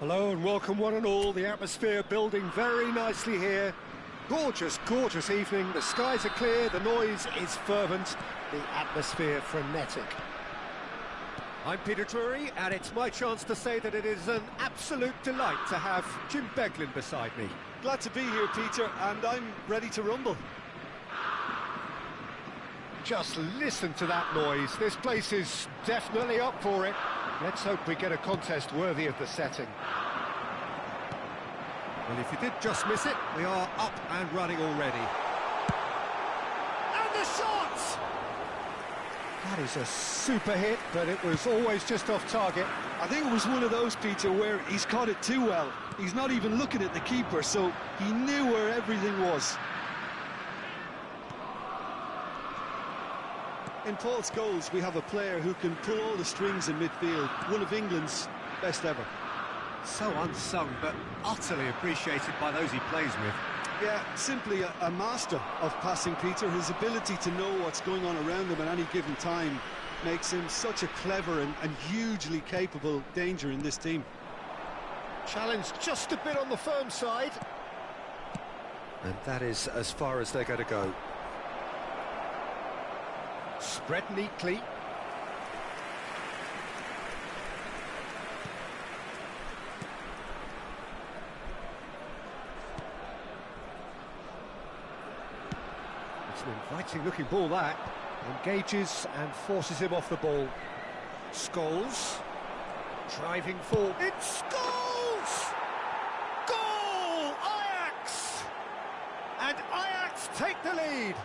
Hello and welcome one and all. The atmosphere building very nicely here. Gorgeous, gorgeous evening. The skies are clear, the noise is fervent, the atmosphere frenetic. I'm Peter Drury, and it's my chance to say that it is an absolute delight to have Jim Beglin beside me. Glad to be here, Peter, and I'm ready to rumble. Just listen to that noise. This place is definitely up for it. Let's hope we get a contest worthy of the setting. Well, if you did just miss it, we are up and running already. And the shot! That is a super hit, but it was always just off target. I think it was one of those, Peter, where he's caught it too well. He's not even looking at the keeper, so he knew where everything was. In Paul's goals, we have a player who can pull all the strings in midfield, one of England's best ever. So unsung, but utterly appreciated by those he plays with. Yeah, simply a master of passing, Peter. His ability to know what's going on around him at any given time makes him such a clever and hugely capable danger in this team. Challenge just a bit on the firm side. And that is as far as they're going to go. Spread neatly. It's an inviting looking ball that. Engages and forces him off the ball. Scholes. Driving forward. It's Scholes! Goal! Ajax! And Ajax take the lead.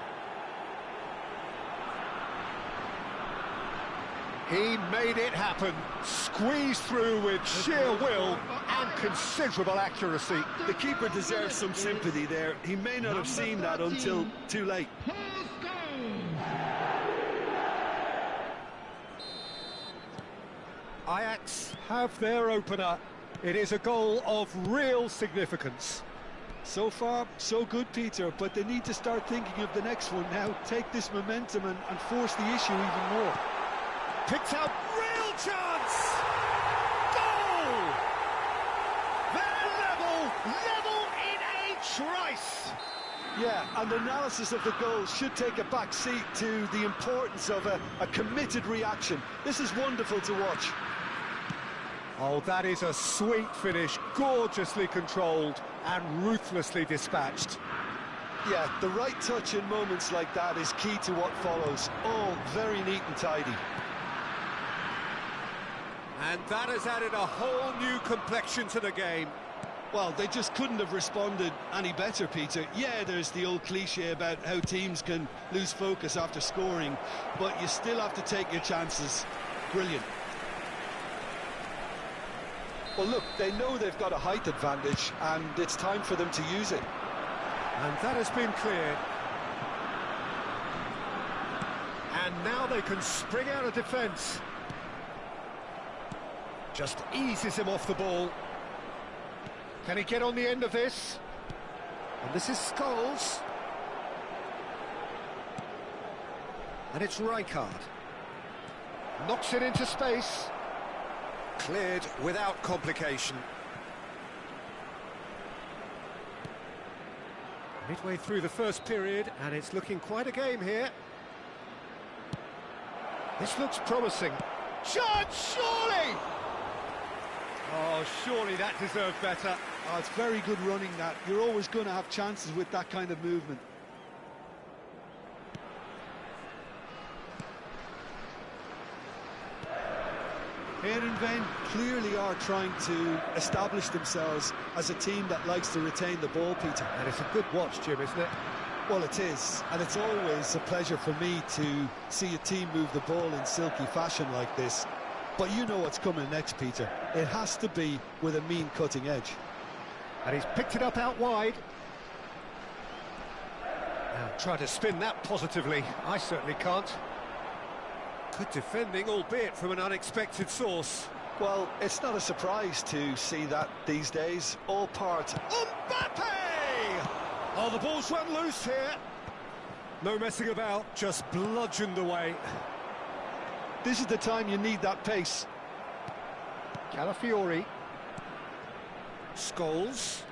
He made it happen, squeezed through with sheer will and considerable accuracy. The keeper deserves some sympathy there. He may not have seen that until too late. Ajax have their opener. It is a goal of real significance. So far, so good, Peter, but they need to start thinking of the next one now. Take this momentum and force the issue even more. Picked out, real chance! Goal! They're level in a trice! Yeah, and the analysis of the goal should take a back seat to the importance of a committed reaction. This is wonderful to watch. Oh, that is a sweet finish, gorgeously controlled and ruthlessly dispatched. Yeah, the right touch in moments like that is key to what follows. All very neat and tidy. And that has added a whole new complexion to the game. Well, they just couldn't have responded any better, Peter. Yeah, there's the old cliche about how teams can lose focus after scoring, but you still have to take your chances. Brilliant. Well, look, they know they've got a height advantage, and it's time for them to use it. And that has been cleared. And now they can spring out of defence. Just eases him off the ball. Can he get on the end of this? And this is Scholes. And it's Rijkaard. Knocks it into space. Cleared without complication. Midway through the first period, and it's looking quite a game here. This looks promising. Chance, surely! Oh, surely that deserved better. Oh, it's very good running, that. You're always going to have chances with that kind of movement. Heerenveen clearly are trying to establish themselves as a team that likes to retain the ball, Peter. And it's a good watch, Jim, isn't it? Well, it is, and it's always a pleasure for me to see a team move the ball in silky fashion like this. But you know what's coming next, Peter. It has to be with a mean cutting edge. And he's picked it up out wide. Now, try to spin that positively. I certainly can't. Good defending, albeit from an unexpected source. Well, it's not a surprise to see that these days. All part. Mbappe! Oh, the ball's run loose here. No messing about, just bludgeoned away. This is the time you need that pace. Calafiori. Scholes.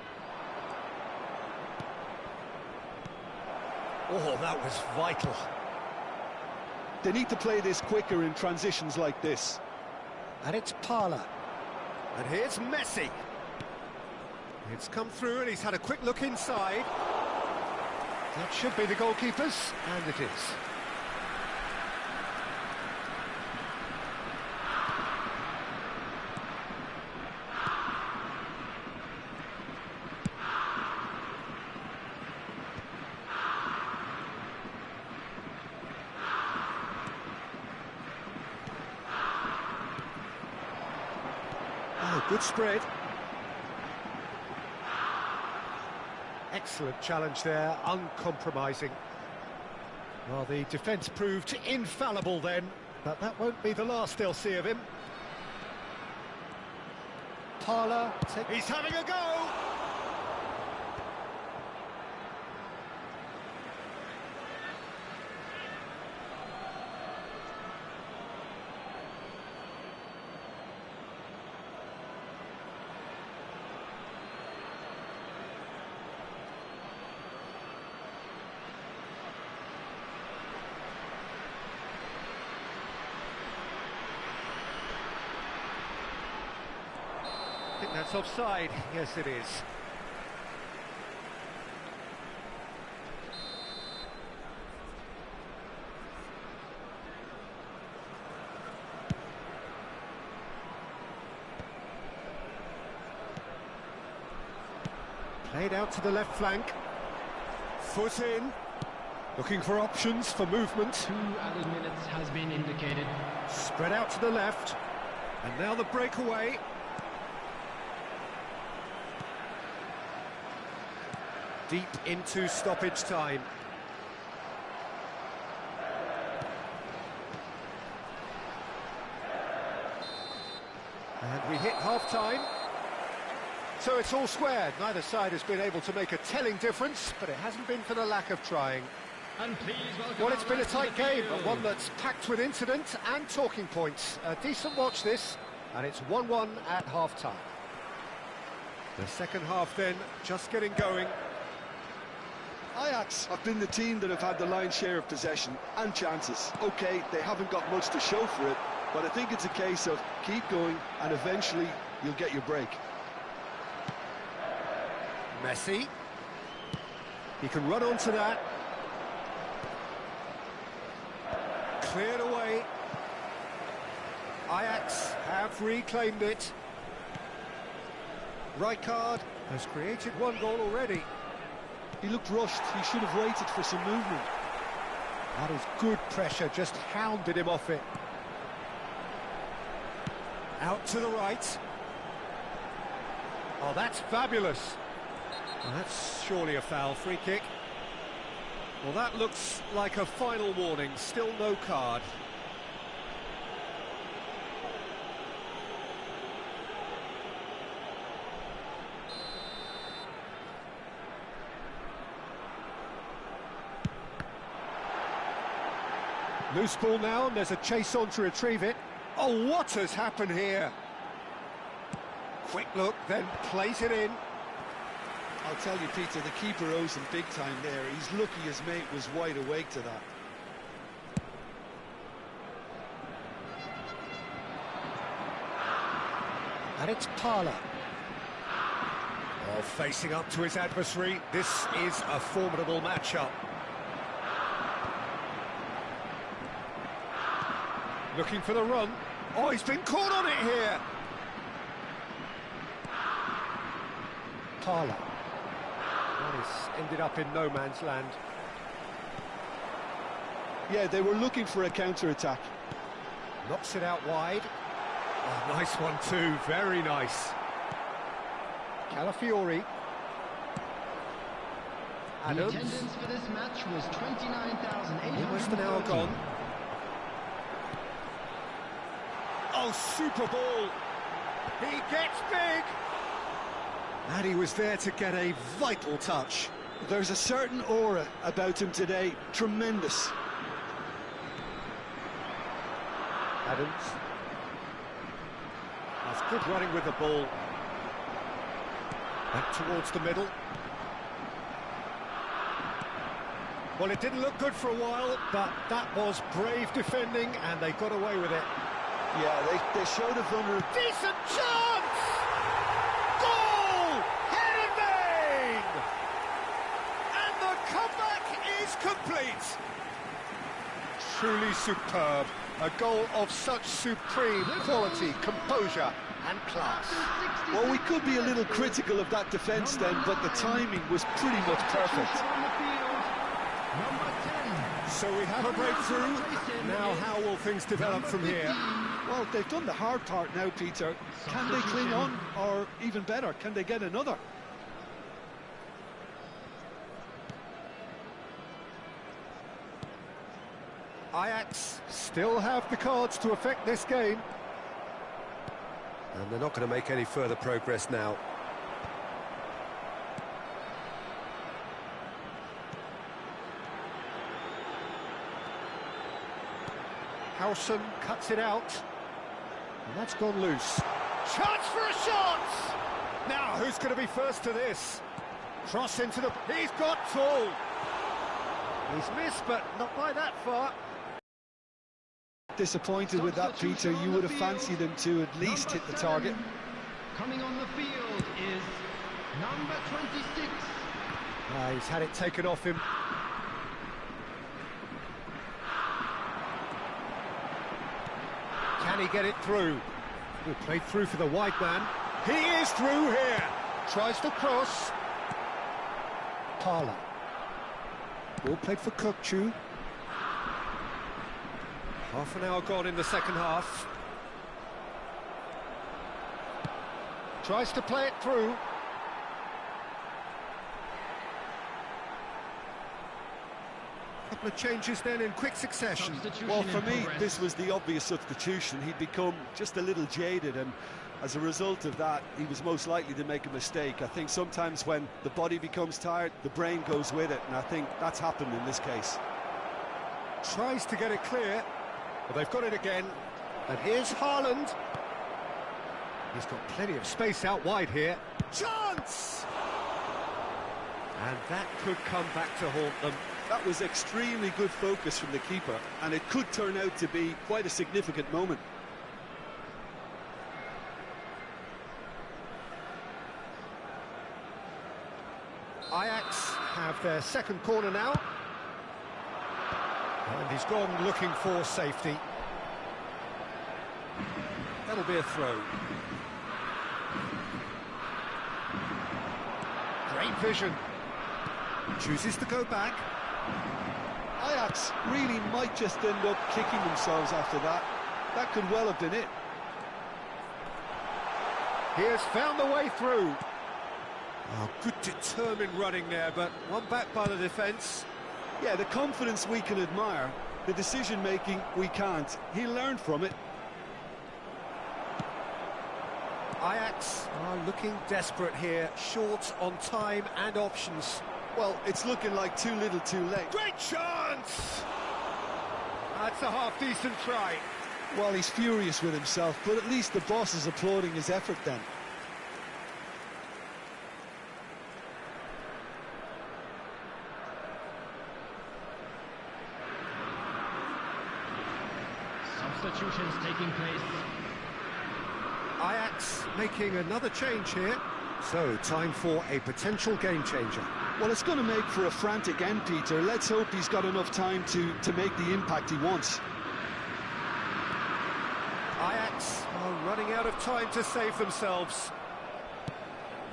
Oh, that was vital. They need to play this quicker in transitions like this. And it's Parla. And here's Messi. It's come through and he's had a quick look inside. That should be the goalkeeper's, and it is. Oh, good spread. Excellent challenge there, uncompromising. Well, the defence proved infallible then, but that won't be the last they'll see of him. Parla, he's having a go! I think that's offside. Yes, it is. Played out to the left flank. Foot in. Looking for options for movement. 2 added minutes has been indicated. Spread out to the left. And now the breakaway. Deep into stoppage time. And we hit half-time. So it's all squared. Neither side has been able to make a telling difference, but it hasn't been for the lack of trying. And please welcome. Well, it's been a tight game, but one that's packed with incident and talking points. A decent watch this, and it's 1-1 at half-time. The second half then, just getting going. Ajax have been the team that have had the lion's share of possession and chances. OK, they haven't got much to show for it, but I think it's a case of keep going and eventually you'll get your break. Messi. He can run onto that. Cleared away. Ajax have reclaimed it. Rijkaard has created one goal already. He looked rushed. He should have waited for some movement. That is good pressure, just hounded him off it. Out to the right. Oh, that's fabulous. Well, that's surely a foul. Free kick. Well, that looks like a final warning. Still no card. Loose ball now, and there's a chase on to retrieve it. Oh, what has happened here? Quick look, then plays it in. I'll tell you, Peter, the keeper owes him big time there. He's lucky his mate was wide awake to that. And it's Parla. Oh, facing up to his adversary. This is a formidable matchup. Looking for the run. Oh, he's been caught on it here. Parla. Well, he's ended up in no man's land. Yeah, they were looking for a counter-attack. Knocks it out wide. Oh, nice one too, very nice. Calafiori. The Adams. attendance for this match was 29,800. Almost an hour gone. Oh, super ball. He gets big. And he was there to get a vital touch. There's a certain aura about him today. Tremendous. Adams. That's good running with the ball. Back towards the middle. Well, it didn't look good for a while, but that was brave defending, and they got away with it. Yeah, they showed a vulnerability. Decent chance! Goal! Head in vain! And the comeback is complete. Truly superb. A goal of such supreme quality, composure and class. Well, we could be a little critical of that defence then, but the timing was pretty much perfect. So we have a breakthrough. Now how will things develop from here? Well, they've done the hard part now, Peter. Can they cling on, or even better, can they get another? Ajax still have the cards to affect this game. And they're not going to make any further progress now. Howson cuts it out. And that's gone loose. Chance for a shot! Now, who's going to be first to this? Cross into the... He's got full! He's missed, but not by that far. Disappointed with that, Peter. You would have fancied him to at least hit the target. Coming on the field is number 26. He's had it taken off him. Can he get it through? He played through for the wide man. He is through here. Tries to cross. Parla. Ball played for Kokchu. Half an hour gone in the second half. Tries to play it through. Couple of changes then in quick succession. Well, for me, this was the obvious substitution. He'd become just a little jaded, and as a result of that, he was most likely to make a mistake. I think sometimes when the body becomes tired, the brain goes with it, and I think that's happened in this case. Tries to get it clear, but they've got it again. And here's Haaland. He's got plenty of space out wide here. Chance! And that could come back to haunt them. That was extremely good focus from the keeper, and it could turn out to be quite a significant moment. Ajax have their second corner now. And he's gone looking for safety. That'll be a throw. Great vision. Chooses to go back. Ajax really might just end up kicking themselves after that. That could well have been it. He has found the way through. Oh, good determined running there, but one back by the defence. Yeah, the confidence we can admire, the decision-making we can't. He learned from it. Ajax are looking desperate here, short on time and options. Well, it's looking like too little too late. Great chance! That's a half-decent try. Well, he's furious with himself, but at least the boss is applauding his effort then. Substitutions taking place. Ajax making another change here. So, time for a potential game changer. Well, it's going to make for a frantic end, Peter. Let's hope he's got enough time to make the impact he wants. Ajax are running out of time to save themselves.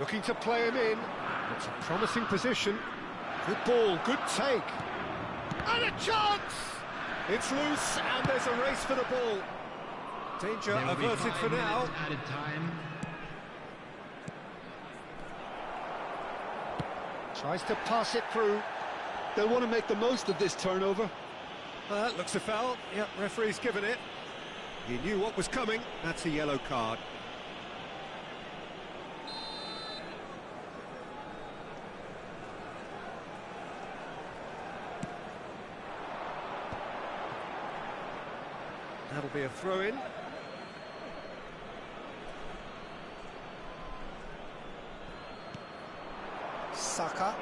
Looking to play him in. It's a promising position. Good ball, good take. And a chance! It's loose, and there's a race for the ball. Danger averted for now. Added time. Tries to pass it through. They'll want to make the most of this turnover. Looks a foul. Yep, referee's given it. He knew what was coming. That's a yellow card. That'll be a throw-in. Saka.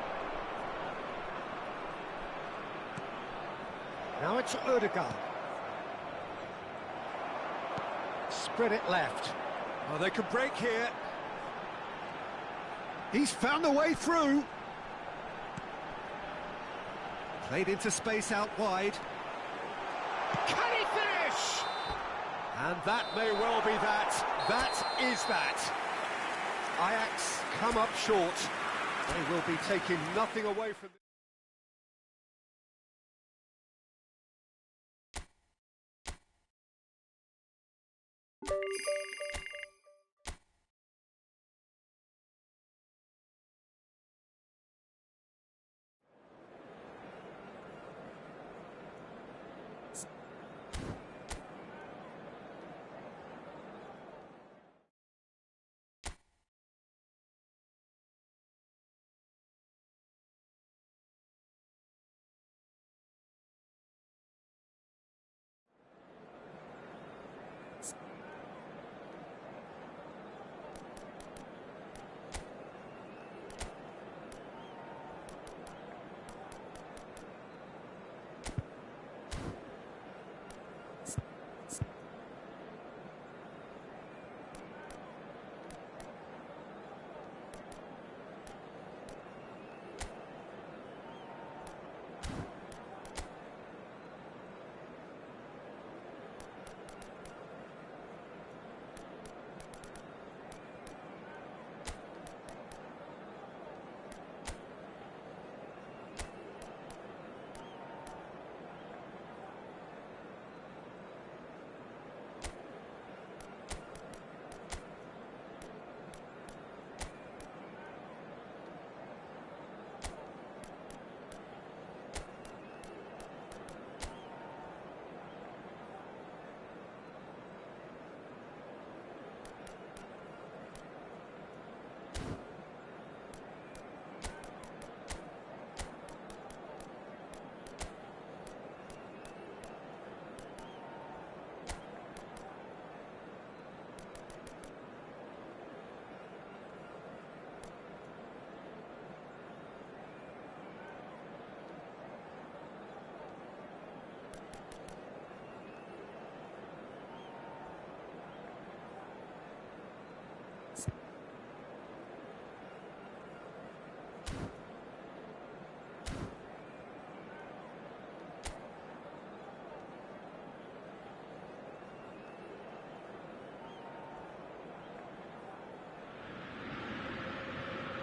Now it's Odegaard. Spread it left. Oh, they can break here. He's found a way through. Played into space out wide. Can he finish? And that may well be that. That is that. Ajax come up short. They will be taking nothing away from them.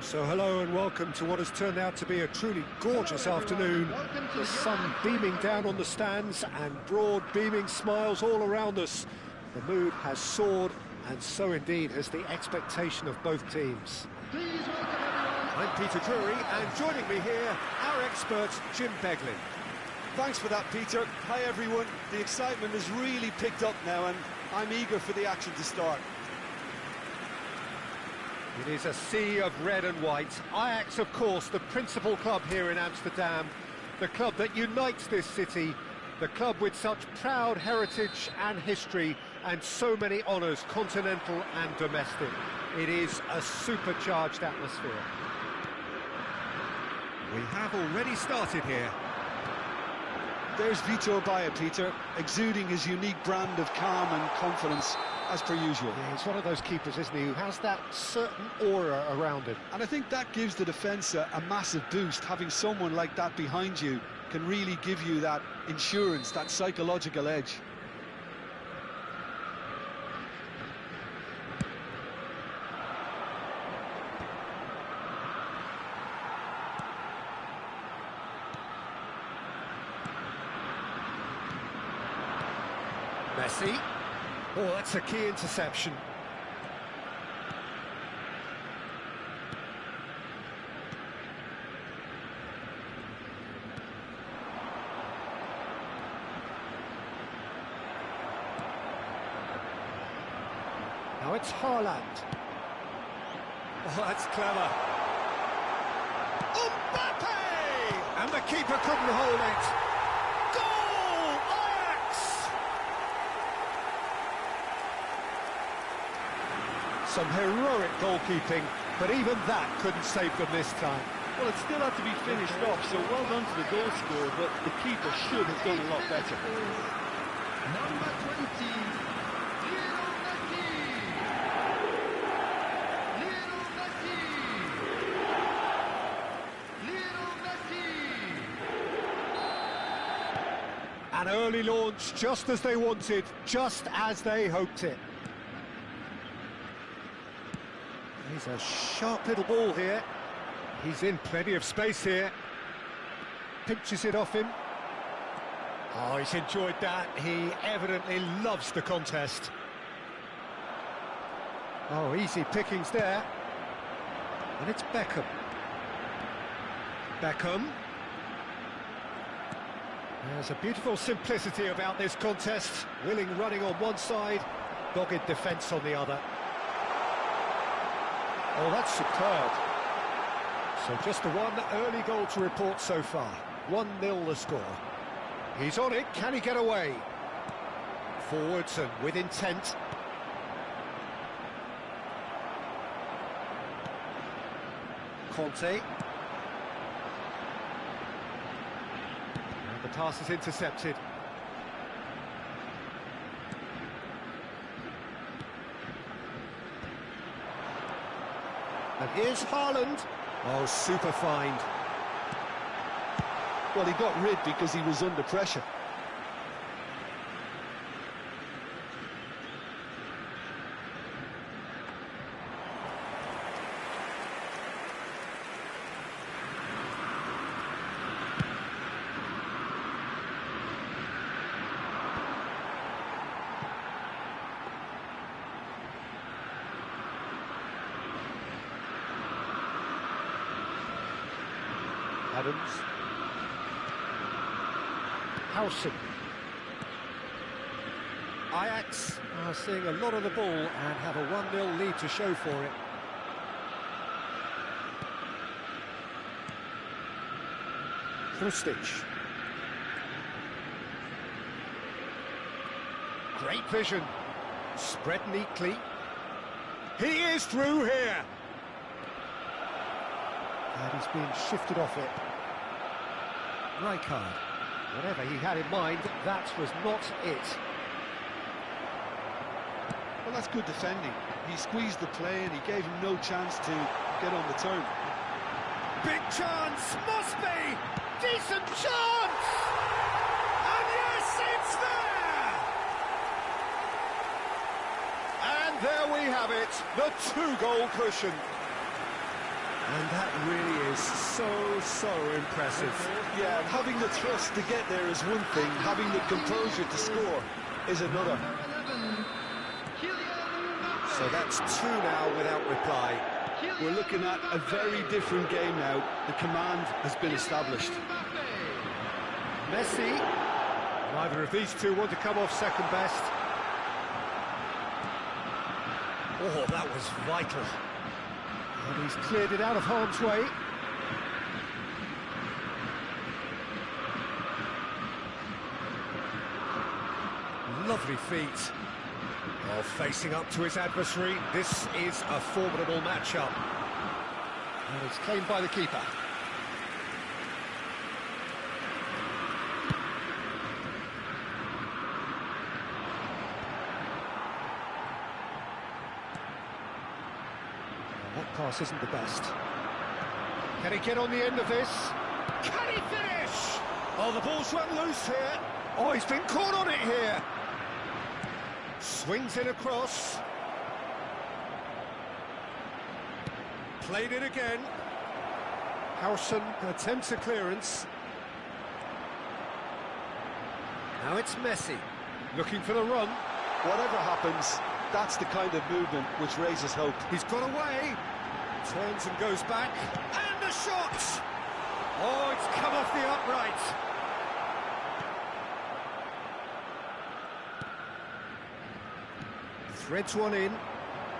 So hello and welcome to what has turned out to be a truly gorgeous afternoon. The sun beaming down on the stands and broad beaming smiles all around us. The mood has soared, and so indeed has the expectation of both teams. I'm Peter Drury, and joining me here, our expert Jim Beglin. Thanks for that, Peter. Hi everyone. The excitement has really picked up now and I'm eager for the action to start. It is a sea of red and white. Ajax, of course, the principal club here in Amsterdam, the club that unites this city, the club with such proud heritage and history and so many honours, continental and domestic. It is a supercharged atmosphere. We have already started here. There's Vitor Baia, Peter, exuding his unique brand of calm and confidence, as per usual. Yeah, he's one of those keepers, isn't he, who has that certain aura around him. And I think that gives the defence a massive boost. Having someone like that behind you can really give you that insurance, that psychological edge. Messi. Oh, that's a key interception. Now it's Haaland. Oh, that's clever. Mbappe! And the keeper couldn't hold it. Goal! Ajax! Some heroic goalkeeping, but even that couldn't save them this time. Well, it still had to be finished off, so well done to the goal scorer, but the keeper should have done a lot better. Number 20, Lionel Messi. Lionel Messi. Lionel Messi. An early launch, just as they wanted, just as they hoped it. He's a sharp little ball here. He's in plenty of space here. Pinches it off him. Oh, he's enjoyed that. He evidently loves the contest. Oh, easy pickings there. And it's Beckham. Beckham. There's a beautiful simplicity about this contest. Willing running on one side, dogged defence on the other. Oh, that's superb. So just the one early goal to report so far. 1-0 the score. He's on it, can he get away? Forwards and with intent. Conte. And the pass is intercepted. And here's Haaland. Oh, super find. Well, he got rid because he was under pressure. Adams. Howson. Ajax are seeing a lot of the ball and have a 1-0 lead to show for it. Krustic. Great vision. Spread neatly. He is through here. And he's being shifted off it. Rijkaard. Whatever he had in mind, that was not it. Well, that's good defending. He squeezed the play and he gave him no chance to get on the turn. Big chance, must be! Decent chance! And yes, it's there! And there we have it, the 2-goal cushion. And that really is so impressive. Yeah, having the thrust to get there is one thing, having the composure to score is another. So that's 2 now without reply. We're looking at a very different game now. The command has been established. Messi. Neither of these two want to come off second best. Oh, that was vital. And he's cleared it out of harm's way. Lovely feet. Oh, facing up to his adversary. This is a formidable matchup. And it's claimed by the keeper. That pass isn't the best. Can he get on the end of this? Can he finish? Oh, the ball's run loose here. Oh, he's been caught on it here. Swings it across. Played it again. Howson attempts a clearance. Now it's Messi, looking for the run. Whatever happens, that's the kind of movement which raises hope. He's got away. Turns and goes back. And the shot! Oh, it's come off the upright. Threads one in.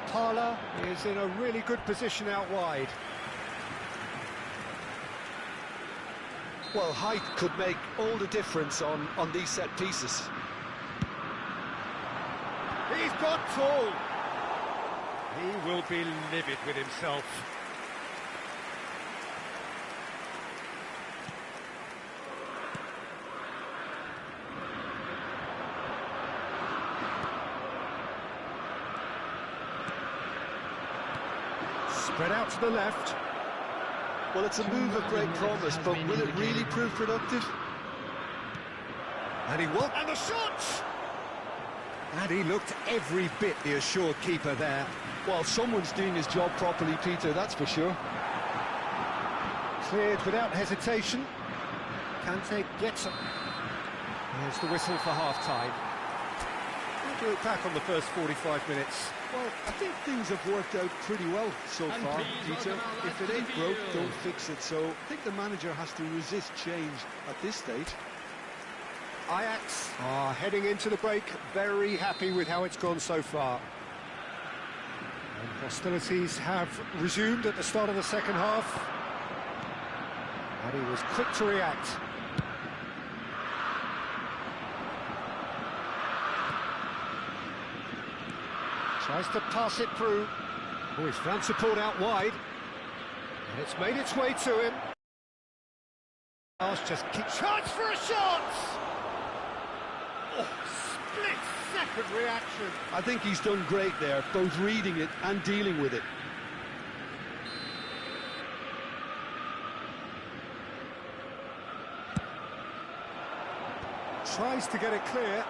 Parla is in a really good position out wide. Well, height could make all the difference on these set pieces. He's got full. He will be livid with himself. Spread out to the left. Well, it's a move of great promise, but will it really prove productive? And he won. And the shot! And he looked every bit the assured keeper there. Well, someone's doing his job properly, Peter, that's for sure. Cleared without hesitation. Kante gets it. Here's the whistle for half-time. How do you look back on the first 45 minutes? Well, I think things have worked out pretty well so far, Peter. If it ain't broke, don't fix it. So I think the manager has to resist change at this stage. Ajax are heading into the break, very happy with how it's gone so far. And hostilities have resumed at the start of the second half. And he was quick to react. Tries to pass it through. Oh, he's found support out wide. And it's made its way to him. Just keep chance for a shot! Oh, split-second reaction. I think he's done great there, both reading it and dealing with it. Tries to get it clear.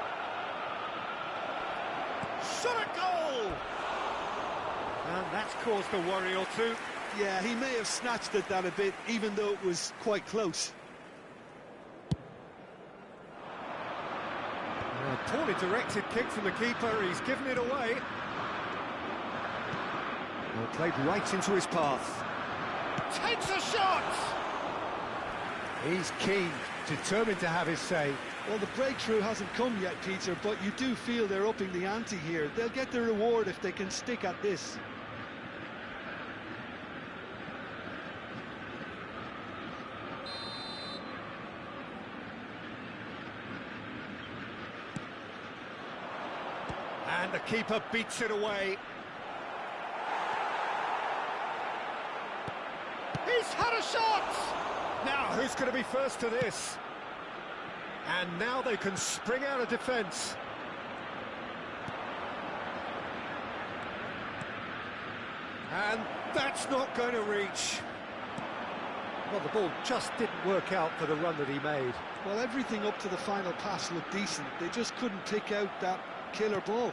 Shot at goal! And that's caused a worry or two. Yeah, he may have snatched at that a bit, even though it was quite close. A poorly directed kick from the keeper, he's given it away. Well, played right into his path. Takes a shot! He's keen, determined to have his say. Well, the breakthrough hasn't come yet, Peter, but you do feel they're upping the ante here. They'll get the reward if they can stick at this. And the keeper beats it away. He's had a shot! Now, who's going to be first to this? And now they can spring out of defence. And that's not going to reach. Well, the ball just didn't work out for the run that he made. Well, everything up to the final pass looked decent. They just couldn't pick out that killer ball.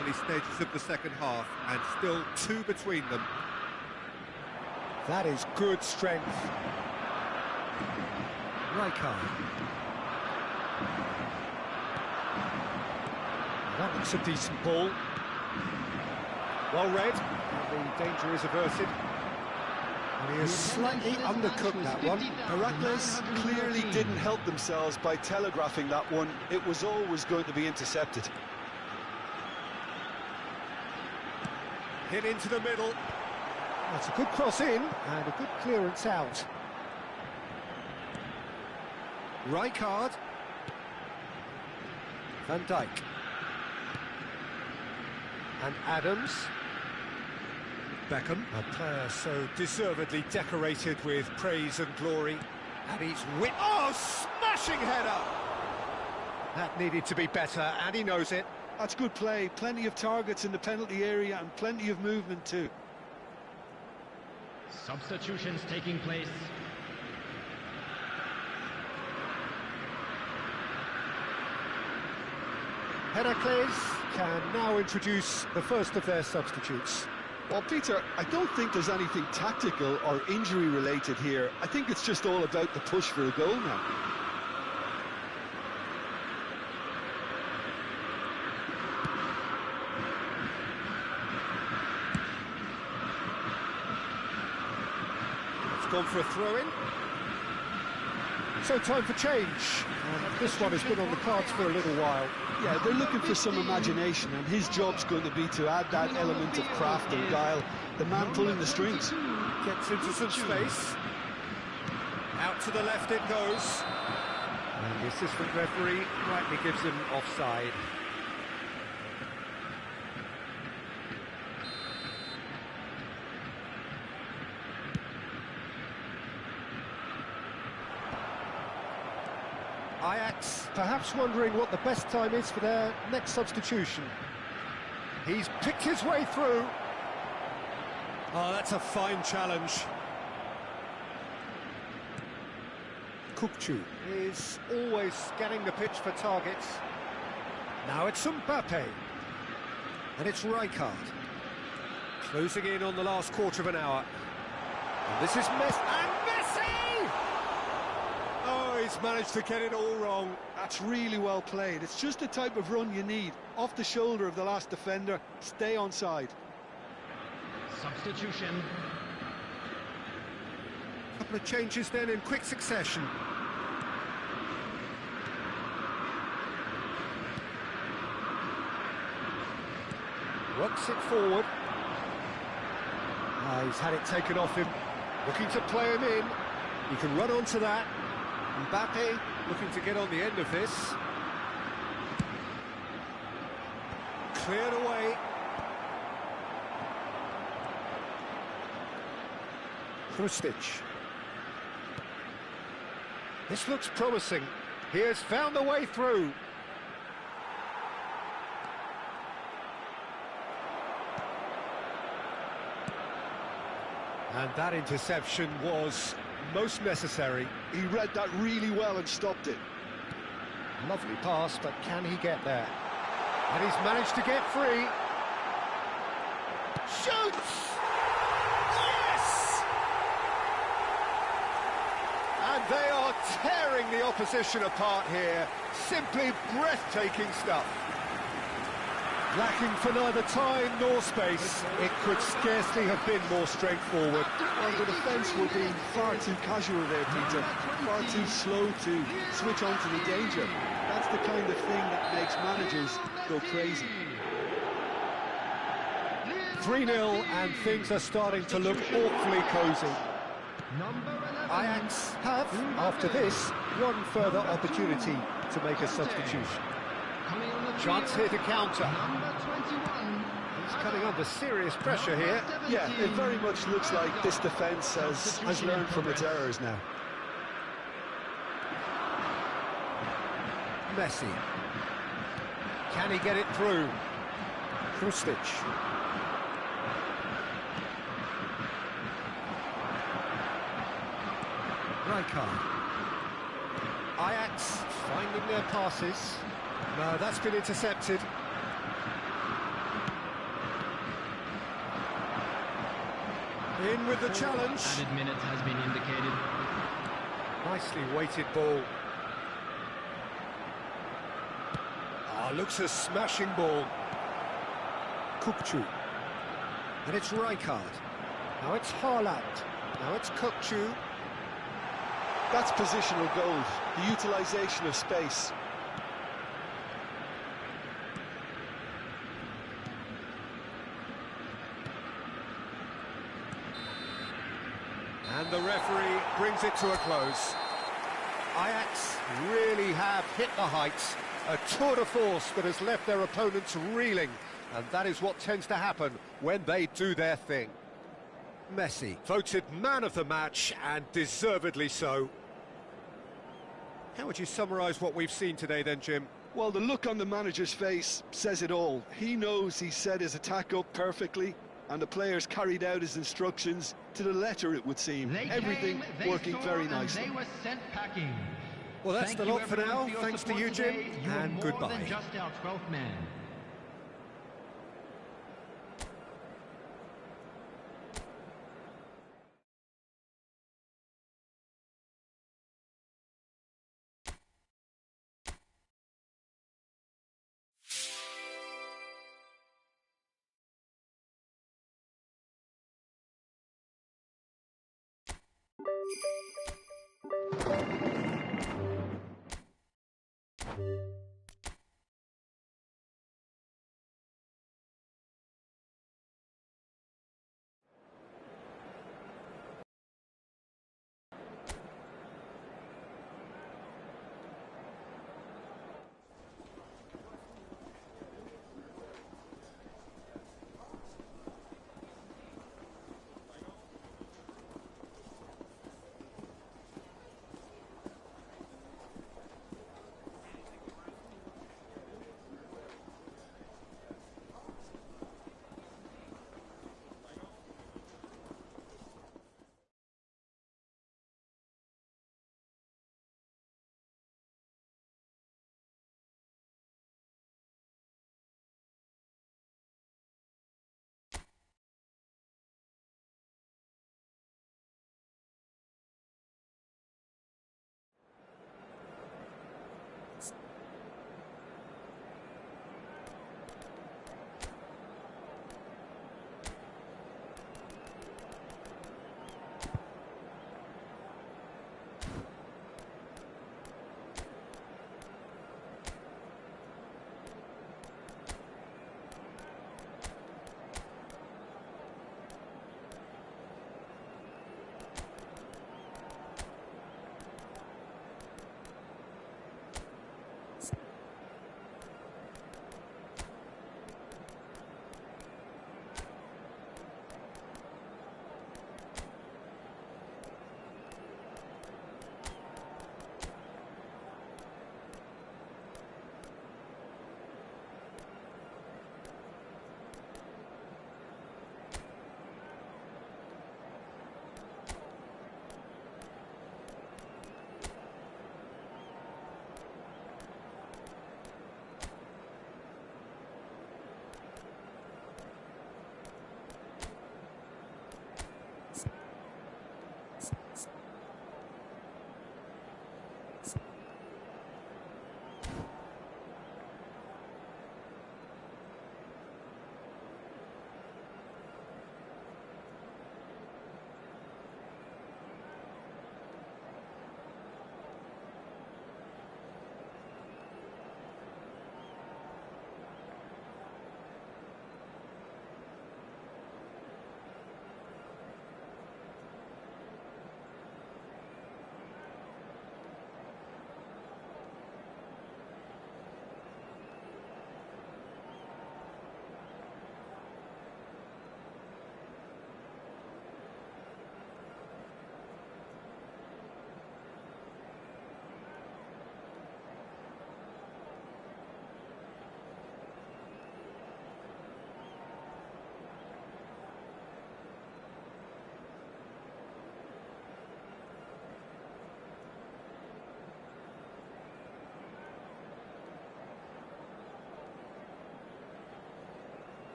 Early stages of the second half, and still two between them. That is good strength. Rijkaard. That looks a decent ball. Well read. The danger is averted. And he has slightly undercooked that one. Heracles clearly didn't help themselves by telegraphing that one. It was always going to be intercepted. Hit into the middle. That's a good cross in and a good clearance out. Rijkaard. Van Dijk. And Adams. Beckham. A player so deservedly decorated with praise and glory. And he's oh, smashing header! That needed to be better, and he knows it. That's good play. Plenty of targets in the penalty area and plenty of movement too. Substitutions taking place. Heracles can now introduce the first of their substitutes. Well, Peter, I don't think there's anything tactical or injury related here. I think it's just all about the push for a goal now. Gone for a throw-in. So time for change. And this one has been on the cards for a little while. Yeah, they're looking for some imagination, and his job's going to be to add that element of craft and guile. The man pulling the strings. Gets into some space. Out to the left it goes. And the assistant referee rightly gives him offside. Ajax perhaps wondering what the best time is for their next substitution. He's picked his way through. Oh, that's a fine challenge. Kukçu is always scanning the pitch for targets. Now it's Mbappe. And it's Rijkaard. Closing in on the last quarter of an hour. And this is Messi. And Messi! Oh, he's managed to get it all wrong. That's really well played. It's just the type of run you need. Off the shoulder of the last defender, stay onside. Substitution. Couple of changes then in quick succession. Works it forward. He's had it taken off him. Looking to play him in. He can run onto that. Mbappe looking to get on the end of this. Cleared away. Krustic. This looks promising. He has found the way through. And that interception was most necessary. He read that really well and stopped it. Lovely pass, but can he get there? And he's managed to get free. Shoots! Yes! And they are tearing the opposition apart here. Simply breathtaking stuff. Lacking for neither time nor space. It could scarcely have been more straightforward. Well, the defence were being far too casual there, Peter. Far too slow to switch on to the danger. That's the kind of thing that makes managers go crazy. 3-0 and things are starting to look awfully cosy. Ajax have, after this, one further opportunity to make a substitution. Chance here to counter. He's coming under serious pressure here. Yeah, it very much looks like this defence has learned from its errors now. Messi. Can he get it through? Krustic. Rijkaard. Ajax finding their passes. No, that's been intercepted. In with the challenge. Added minute has been indicated. Nicely weighted ball. Looks a smashing ball. Kukçu. And it's Rijkaard. Now it's Haaland. Now it's Kukçu. That's positional gold, the utilisation of space. And the referee brings it to a close. Ajax really have hit the heights. A tour de force that has left their opponents reeling. And that is what tends to happen when they do their thing. Messi, voted man of the match, and deservedly so. How would you summarise what we've seen today then, Jim? Well, the look on the manager's face says it all. He knows he set his attack up perfectly, and the players carried out his instructions to the letter, it would seem. Everything working very nicely. They were sent packing. Well, that's the lot for now. Thanks to you, Jim, and goodbye. More than just our 12th man.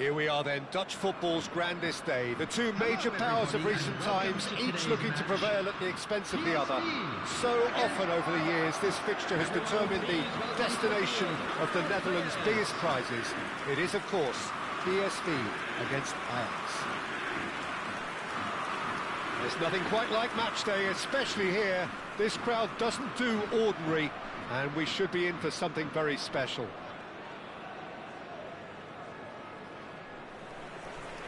Here we are then, Dutch football's grandest day. The two major powers of recent times, each looking to prevail at the expense of the other. So often over the years, this fixture has determined the destination of the Netherlands' biggest prizes. It is, of course, PSV against Ajax. There's nothing quite like match day, especially here. This crowd doesn't do ordinary, and we should be in for something very special.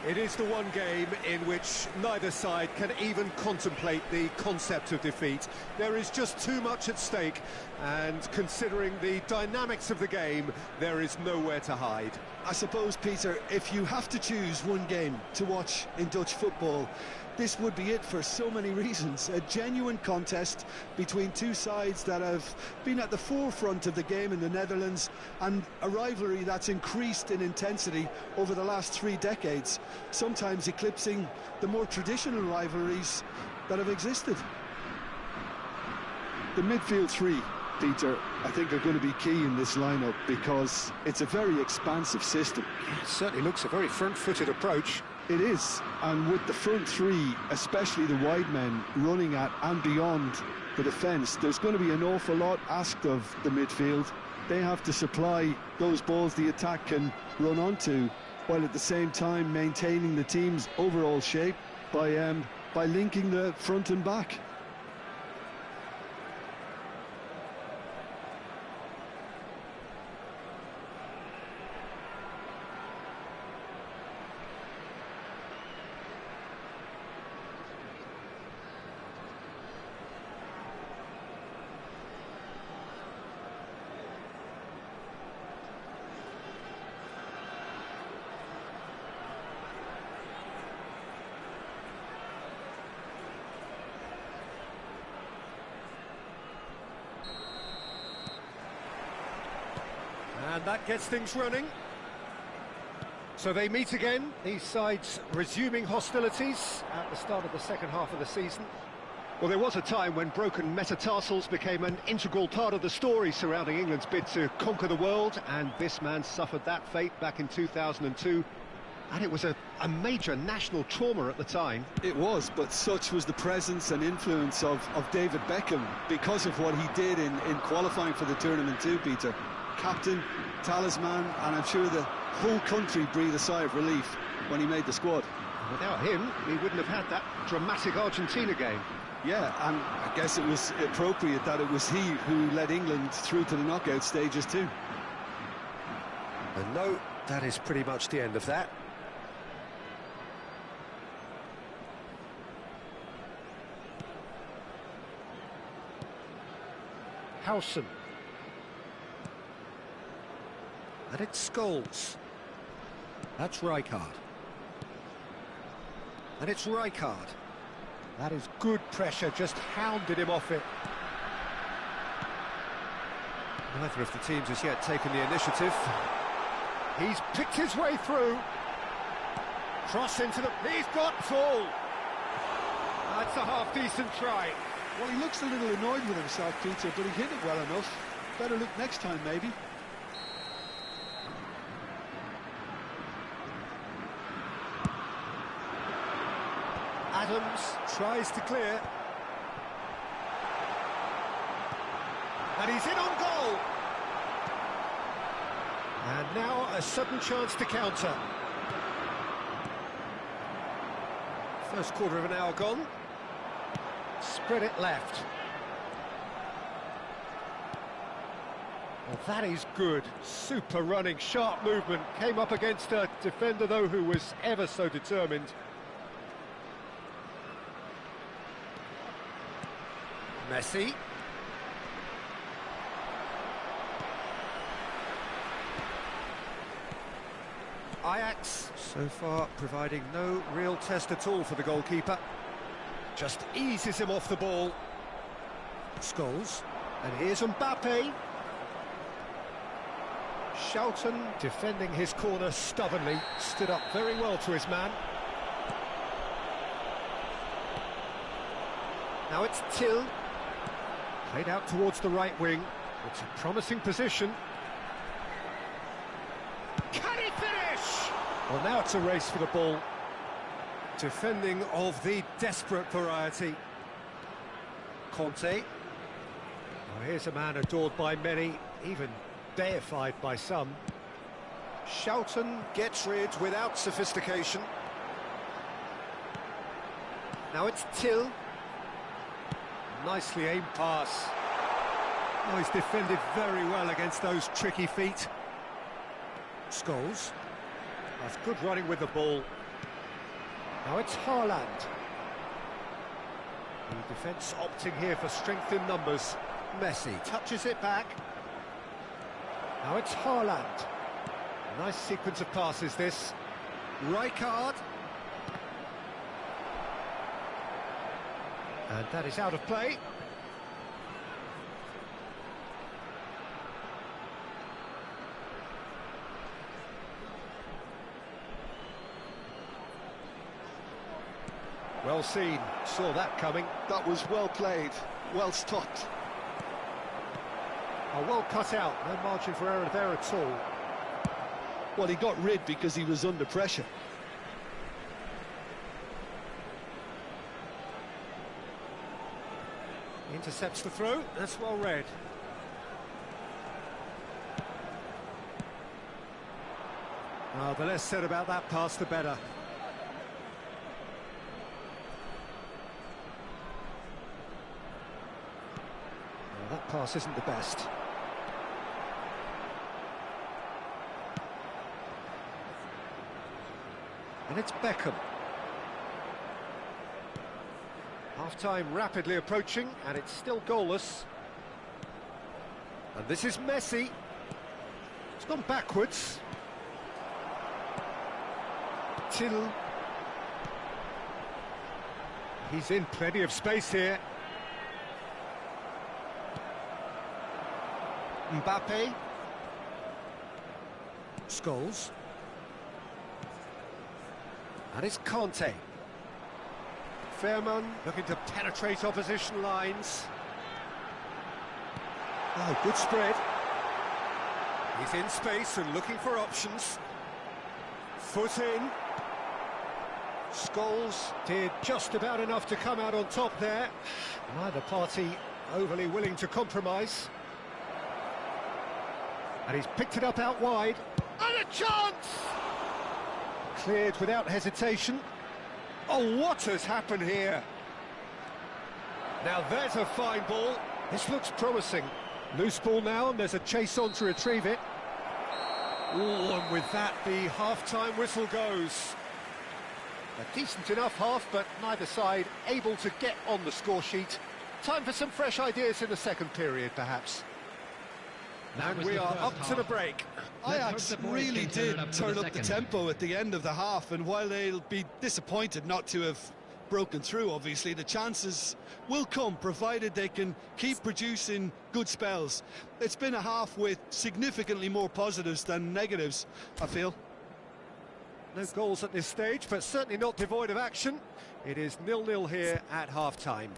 It is the one game in which neither side can even contemplate the concept of defeat. There is just too much at stake, and considering the dynamics of the game, there is nowhere to hide. I suppose, Peter, if you have to choose one game to watch in Dutch football, this would be it for so many reasons. A genuine contest between two sides that have been at the forefront of the game in the Netherlands, and a rivalry that's increased in intensity over the last 3 decades, sometimes eclipsing the more traditional rivalries that have existed. The midfield three, Peter, I think are going to be key in this lineup because it's a very expansive system. It certainly looks a very front-footed approach. It is, and with the front three, especially the wide men, running at and beyond the defence, there's going to be an awful lot asked of the midfield. They have to supply those balls the attack can run onto, while at the same time maintaining the team's overall shape by linking the front and back. And that gets things running. So they meet again, these sides resuming hostilities at the start of the second half of the season. Well, there was a time when broken metatarsals became an integral part of the story surrounding England's bid to conquer the world, and this man suffered that fate back in 2002. And it was a major national trauma at the time. It was, but such was the presence and influence of David Beckham because of what he did in qualifying for the tournament too, Peter. Captain, talisman, and I'm sure the whole country breathed a sigh of relief when he made the squad. Without him, we wouldn't have had that dramatic Argentina game. Yeah, and I guess it was appropriate that it was he who led England through to the knockout stages too. And no, that is pretty much the end of that. Howson. And it's Scholes. That's Rijkaard. And it's Rijkaard. That is good pressure, just hounded him off it. Neither of the teams has yet taken the initiative. He's picked his way through. Cross into the... He's got full! That's a half-decent try. Well, he looks a little annoyed with himself, Peter, but he hit it well enough. Better look next time, maybe. Adams tries to clear. And he's in on goal. And now a sudden chance to counter. First quarter of an hour gone. Spread it left. Well, that is good. Super running, sharp movement. Came up against a defender, though, who was ever so determined. Messi. Ajax, so far, providing no real test at all for the goalkeeper. Just eases him off the ball. Scholes. And here's Mbappe. Shelton defending his corner stubbornly. Stood up very well to his man. Now it's Till. Played out towards the right wing. It's a promising position. Can he finish? Well, now it's a race for the ball. Defending of the desperate variety. Conte. Well, here's a man adored by many, even deified by some. Schouten gets rid without sophistication. Now it's Till. Nicely aimed pass. Oh, he's defended very well against those tricky feet. Scholes. That's good running with the ball. Now it's Haaland. The defence opting here for strength in numbers. Messi touches it back. Now it's Haaland. Nice sequence of passes this. Rijkaard. And that is out of play. Well seen, saw that coming. That was well played, well stopped. Oh, well cut out, no margin for error there at all. Well, he got rid because he was under pressure. Intercepts the throw, that's well read. Oh, the less said about that pass, the better. Well, that pass isn't the best. And it's Beckham. Half-time rapidly approaching, and it's still goalless. And this is Messi. It's gone backwards. Till. He's in plenty of space here. Mbappe. Scholes. And it's Conte. Fairman looking to penetrate opposition lines. Oh, good spread. He's in space and looking for options. Foot in. Scholes did just about enough to come out on top there. Neither party overly willing to compromise. And he's picked it up out wide. And a chance! Cleared without hesitation. Oh, what has happened here? Now there's a fine ball. This looks promising. Loose ball now, and there's a chase on to retrieve it. Oh, and with that, the half-time whistle goes. A decent enough half, but neither side able to get on the score sheet. Time for some fresh ideas in the second period, perhaps. And we are up to the break. Ajax really did turn up the tempo at the end of the half, and while they'll be disappointed not to have broken through, obviously, the chances will come, provided they can keep producing good spells. It's been a half with significantly more positives than negatives, I feel. No goals at this stage, but certainly not devoid of action. It is 0-0 here at half-time.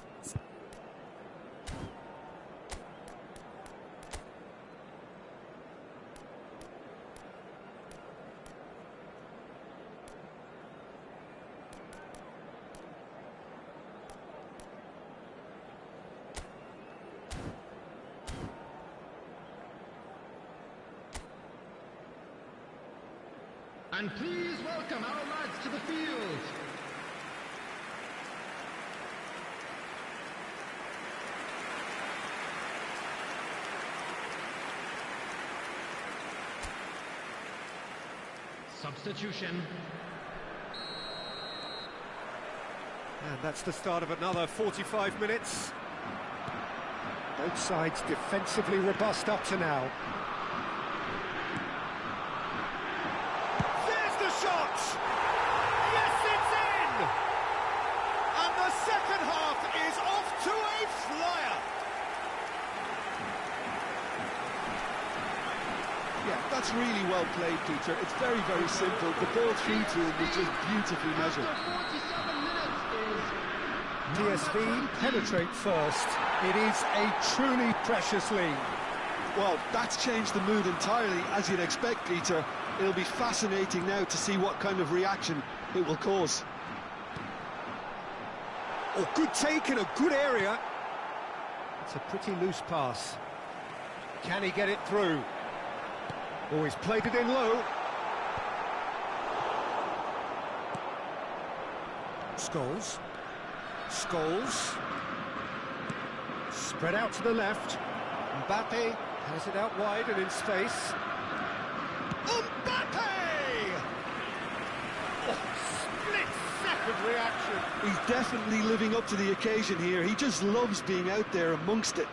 And please welcome our lads to the field. Substitution. And that's the start of another 45 minutes. Both sides defensively robust up to now. Shot! Yes, it's in! And the second half is off to a flyer! Yeah, that's really well played, Peter. It's very, very simple. The ball through to him was just beautifully measured. PSV penetrate first. It is a truly precious lead. Well, that's changed the mood entirely, as you'd expect, Peter. It'll be fascinating now to see what kind of reaction it will cause. Oh, good take in a good area. It's a pretty loose pass. Can he get it through? Oh, he's played it in low. Scholes. Scholes. Spread out to the left. Mbappe has it out wide and in space. Mbappe! Oh, split-second reaction. He's definitely living up to the occasion here. He just loves being out there amongst it.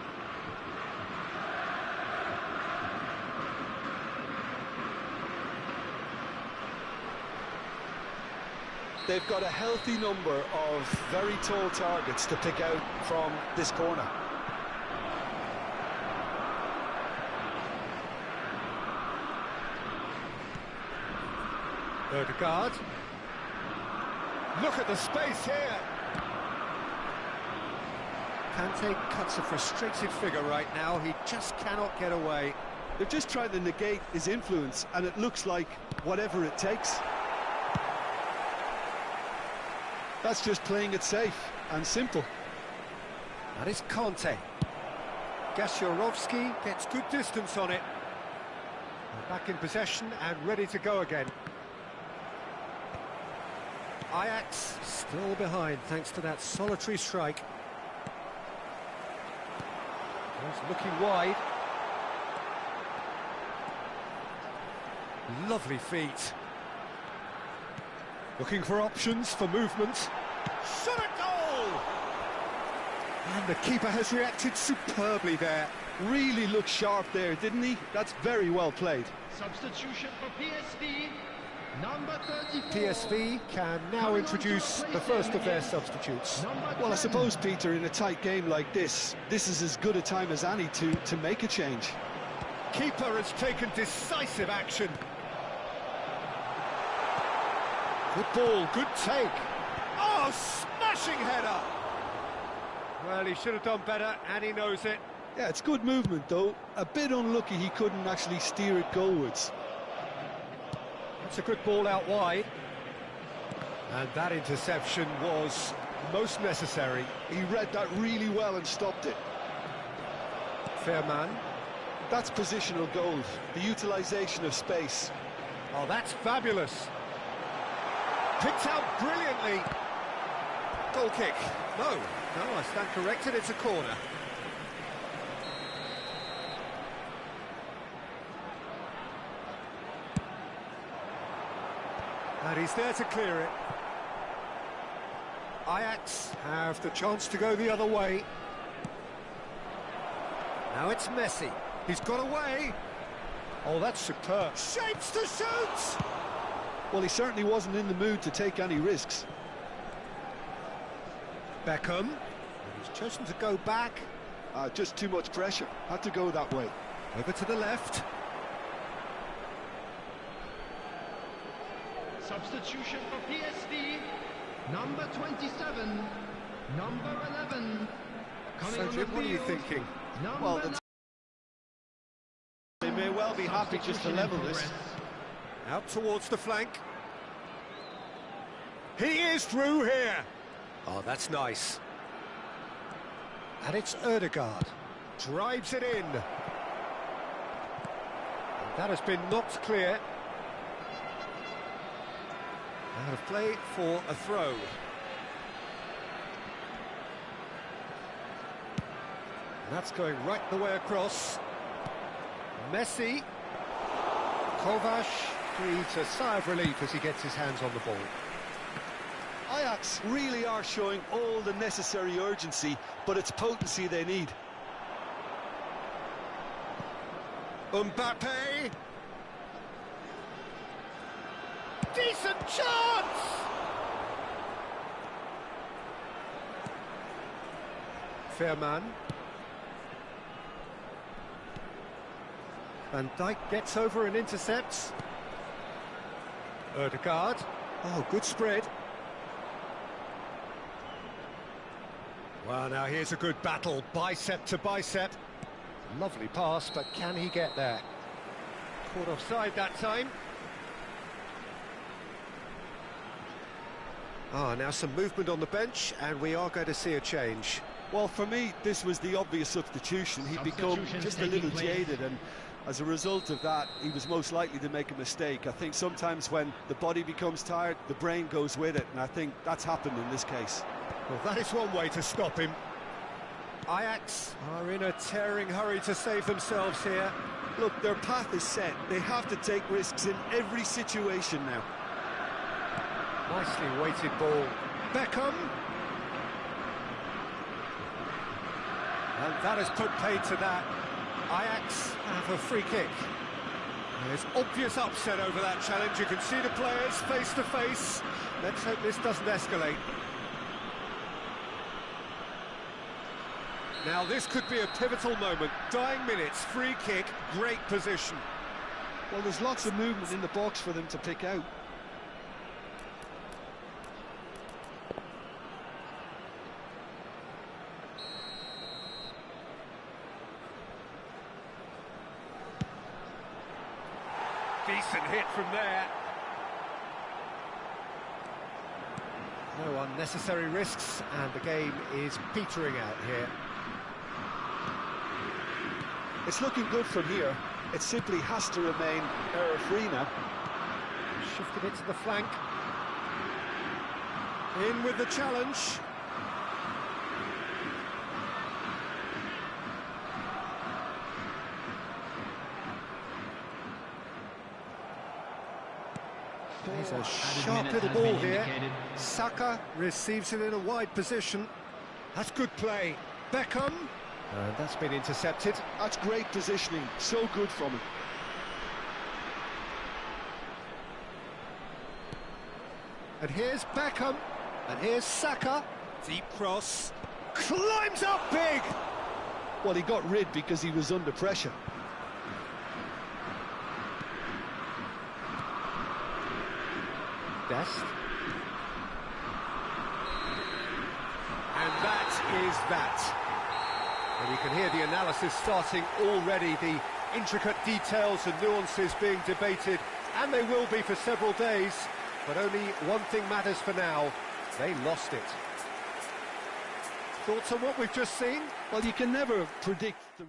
They've got a healthy number of very tall targets to pick out from this corner. Ødegaard. Look at the space here. Kante cuts a frustrated figure right now. He just cannot get away. They're just trying to negate his influence, and it looks like whatever it takes. That's just playing it safe and simple. That is Kante. Gasiorovski gets good distance on it. They're back in possession and ready to go again. Ajax still behind thanks to that solitary strike. He's looking wide. Lovely feet. Looking for options for movement. Shot a goal! And the keeper has reacted superbly there. Really looked sharp there, didn't he? That's very well played. Substitution for PSV, number 34. PSV can now introduce the first of their substitutes. Well, I suppose, Peter, in a tight game like this is as good a time as any to make a change. Keeper has taken decisive action. Good ball, good take. Oh, smashing header! Well, he should have done better, and he knows it. Yeah, it's good movement, though. A bit unlucky he couldn't actually steer it goalwards. That's a good ball out wide. And that interception was most necessary. He read that really well and stopped it. Fair man. That's positional gold, the utilisation of space. Oh, that's fabulous. Picked out brilliantly. Goal kick. No, I stand corrected, it's a corner. And he's there to clear it. Ajax have the chance to go the other way. Now it's Messi. He's got away. Oh, that's superb. Shapes to shoot! Well, he certainly wasn't in the mood to take any risks. Beckham. He's chosen to go back. Just too much pressure. Had to go that way. Over to the left. Substitution for PSV, number 27, number 11. Coming So, on Jim, the what are you field, thinking? number Well, 9. they may well be happy just to level this. Out towards the flank. He is through here. Oh, that's nice. And it's Ødegaard. Drives it in. And that has been knocked clear. Out of play for a throw. And that's going right the way across. Messi. Kovac breathes a sigh of relief as he gets his hands on the ball. Ajax really are showing all the necessary urgency, but it's potency they need. Mbappe. Decent chance! Fair man. Van Dijk gets over and intercepts. Ødegaard. Oh, good spread. Well, now here's a good battle, bicep to bicep. Lovely pass, but can he get there? Caught offside that time. Now some movement on the bench, and we are going to see a change. Well, for me, this was the obvious substitution. He'd become just a little jaded, and as a result of that, he was most likely to make a mistake. I think sometimes when the body becomes tired, the brain goes with it, and I think that's happened in this case. Well, that is one way to stop him. Ajax are in a tearing hurry to save themselves here. Look, their path is set. They have to take risks in every situation now. Nicely weighted ball. Beckham. And that has put paid to that. Ajax have a free kick. There's obvious upset over that challenge. You can see the players face to face. Let's hope this doesn't escalate. Now this could be a pivotal moment. Dying minutes, free kick, great position. Well, there's lots of movement in the box for them to pick out. Decent hit from there. No unnecessary risks, and the game is petering out here. It's looking good from here. It simply has to remain error-free now. Shifted it to the flank. In with the challenge. He's a sharp little ball here. Suka receives it in a wide position. That's good play. Beckham. That's been intercepted. That's great positioning. So good from him. And here's Beckham. And here's Suka. Deep cross. Climbs up big. Well, he got rid because he was under pressure. Best. And that is that. And you can hear the analysis starting already, the intricate details and nuances being debated, and they will be for several days, but only one thing matters for now: they lost it. Thoughts on what we've just seen? Well, you can never predict the...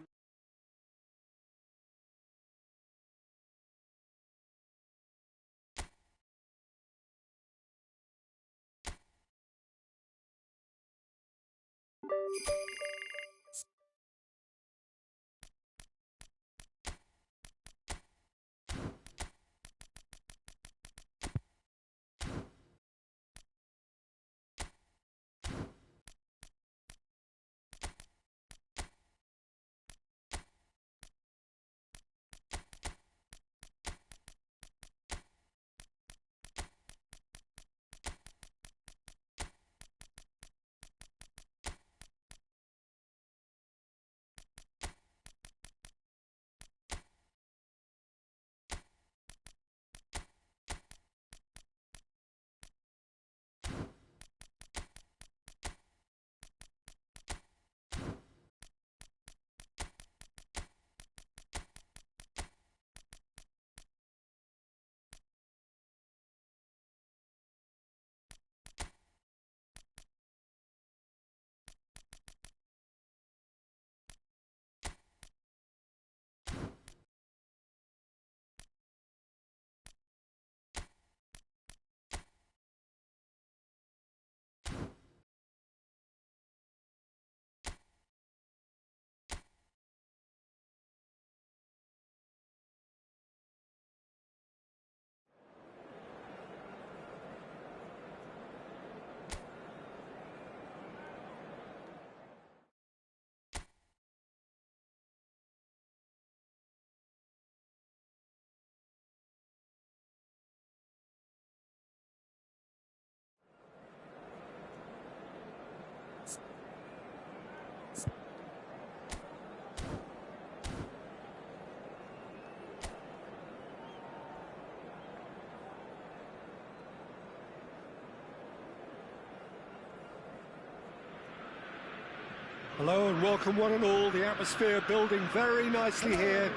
Hello and welcome one and all. The atmosphere building very nicely here.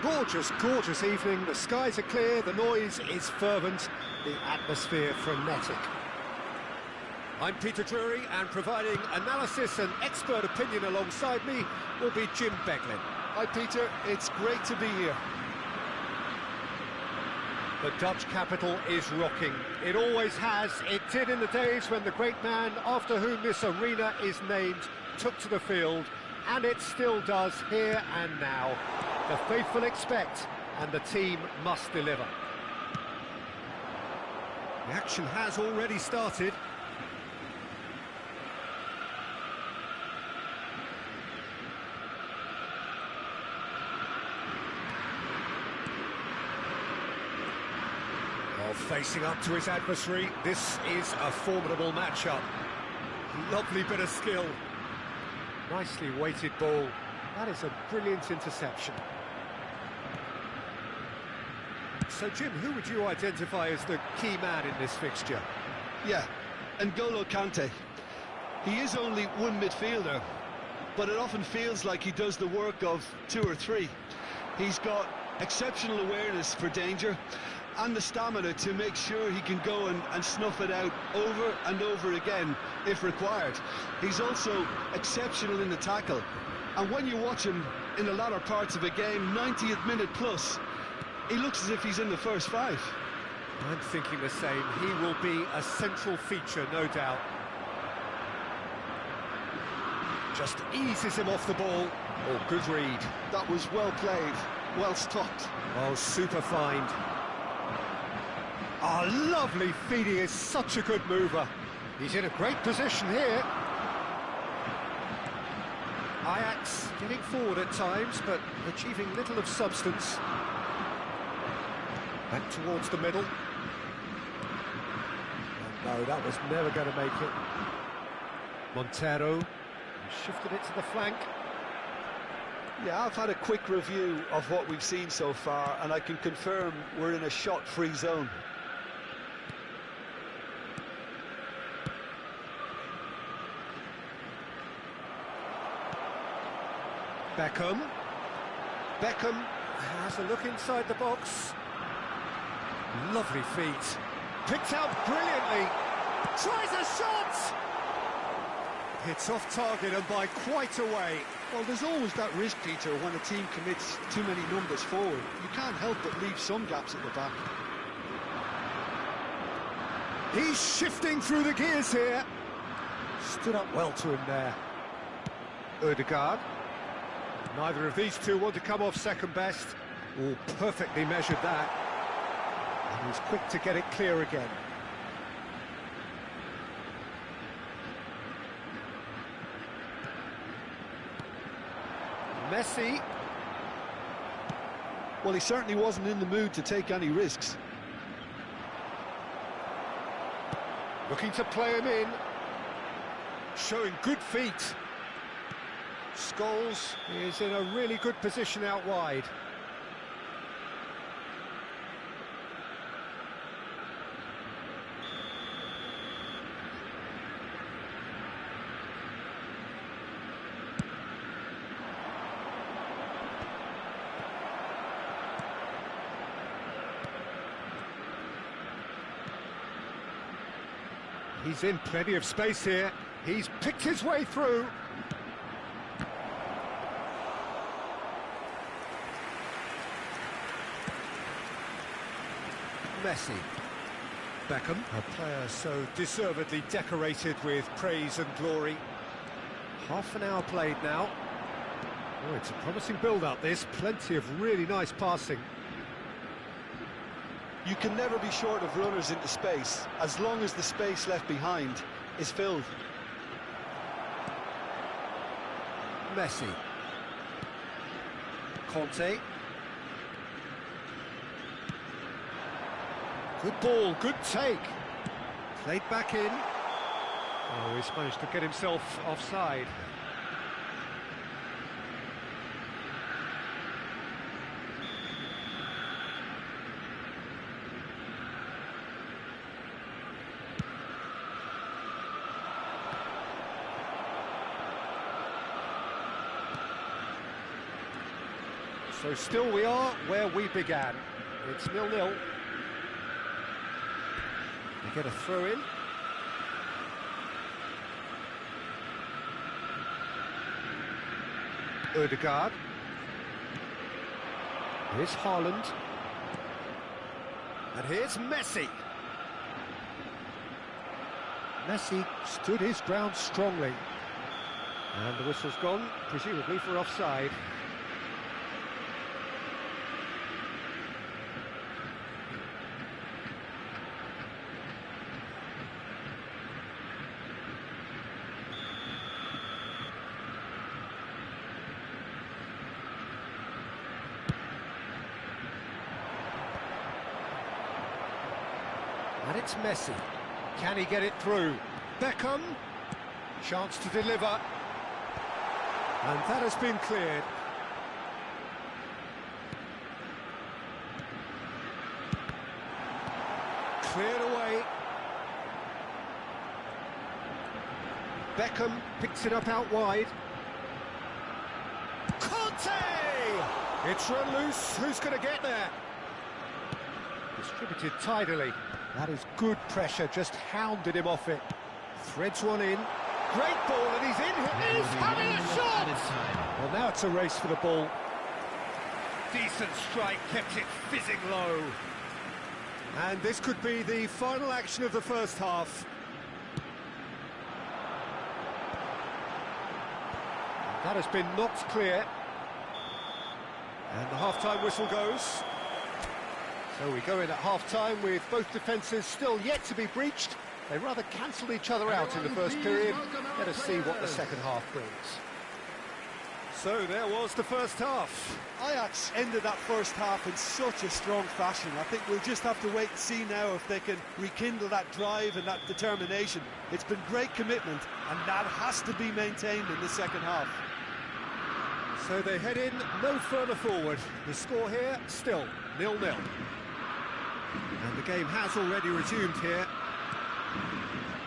Gorgeous, gorgeous evening. The skies are clear, the noise is fervent, the atmosphere frenetic. I'm Peter Drury, and providing analysis and expert opinion alongside me will be Jim Beglin. Hi Peter, it's great to be here. The Dutch capital is rocking. It always has. It did in the days when the great man after whom this arena is named took to the field, and it still does here and now. The faithful expect, and the team must deliver. The action has already started. Facing up to his adversary, this is a formidable matchup. Lovely bit of skill. Nicely weighted ball. That is a brilliant interception. So, Jim, who would you identify as the key man in this fixture? Yeah, N'Golo Kante. He is only one midfielder, but it often feels like he does the work of two or three. He's got exceptional awareness for danger, and the stamina to make sure he can go and snuff it out over and over again if required. He's also exceptional in the tackle, and when you watch him in the latter parts of a game, 90th minute plus, he looks as if he's in the first five. I'm thinking the same. He will be a central feature, no doubt. Just eases him off the ball. Oh, good read. That was well played, well stopped. Oh, super find. Oh, lovely feed. He is such a good mover. He's in a great position here. Ajax getting forward at times, but achieving little of substance. Back towards the middle. Oh, no, that was never going to make it. Montero shifted it to the flank. Yeah, I've had a quick review of what we've seen so far, and I can confirm we're in a shot-free zone. Beckham has a look inside the box. Lovely feet. Picked out brilliantly. Tries a shot! Hits off target and by quite a way. Well, there's always that risk, Peter, when a team commits too many numbers forward. You can't help but leave some gaps at the back. He's shifting through the gears here. Stood up well to him there. Odegaard. Neither of these two want to come off second best. Oh, perfectly measured that. And he's quick to get it clear again. Messi. Well, he certainly wasn't in the mood to take any risks. Looking to play him in. Showing good feet. Scholes is in a really good position out wide. He's in plenty of space here. He's picked his way through. Messi. Beckham, a player so deservedly decorated with praise and glory. Half an hour played now. Oh, it's a promising build-up, this. Plenty of really nice passing. You can never be short of runners into space, as long as the space left behind is filled. Messi. Conte. Good ball, good take. Played back in. Oh, he's managed to get himself offside. So still we are where we began. It's 0-0. They get a throw in. Odegaard. Here's Haaland. And here's Messi. Messi stood his ground strongly. And the whistle's gone, presumably for offside. And it's Messi. Can he get it through? Beckham. Chance to deliver. And that has been cleared. Cleared away. Beckham picks it up out wide. Conte! It's run loose. Who's going to get there? Distributed tidily. That is good pressure, just hounded him off it. Threads one in. Great ball, and he's in. He's having a shot! Well, now it's a race for the ball. Decent strike, kept it fizzing low. And this could be the final action of the first half. That has been knocked clear. And the half-time whistle goes. So we go in at half-time with both defences still yet to be breached. They rather cancelled each other out in the first period. Let us see what the second half brings. So there was the first half. Ajax ended that first half in such a strong fashion. I think we'll just have to wait and see now if they can rekindle that drive and that determination. It's been great commitment, and that has to be maintained in the second half. So they head in no further forward. The score here, still 0-0. And the game has already resumed here.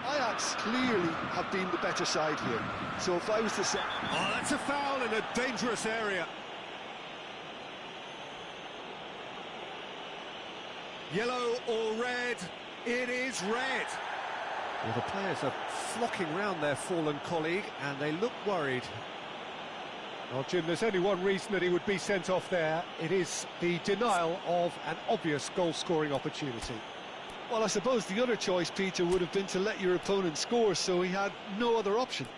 Ajax clearly have been the better side here. So if I was to say... Oh, that's a foul in a dangerous area. Yellow or red? It is red. Well, the players are flocking round their fallen colleague, and they look worried. Well, Jim, there's only one reason that he would be sent off there. It is the denial of an obvious goal-scoring opportunity. Well, I suppose the other choice, Peter, would have been to let your opponent score, so he had no other option.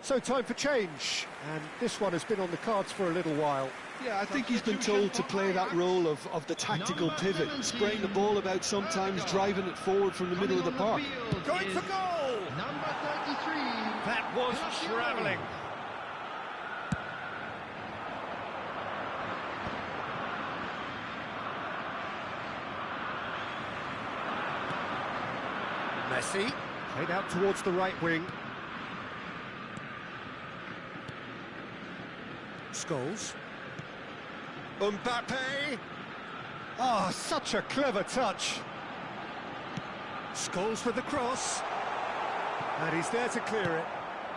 So time for change, and this one has been on the cards for a little while. Yeah, I think he's been told to play that role of the tactical pivot, spraying the ball about sometimes, driving it forward from the middle of the park. Going for goal! Number 33. That was travelling. Messi, played out towards the right wing. Scholes. Mbappe. Ah, such a clever touch. Scholes with the cross. And he's there to clear it.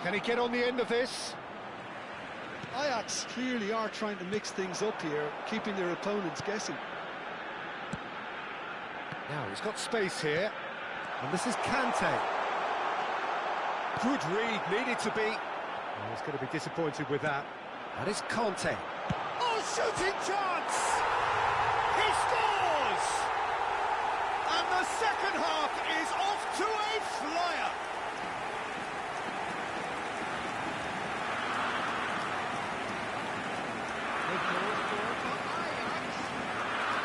Can he get on the end of this? Ajax clearly are trying to mix things up here, keeping their opponents guessing. Now he's got space here. And this is Kante. Good read, needed to be. Oh, he's going to be disappointed with that. That is Conte. Oh, shooting chance! He scores! And the second half is off to a flyer.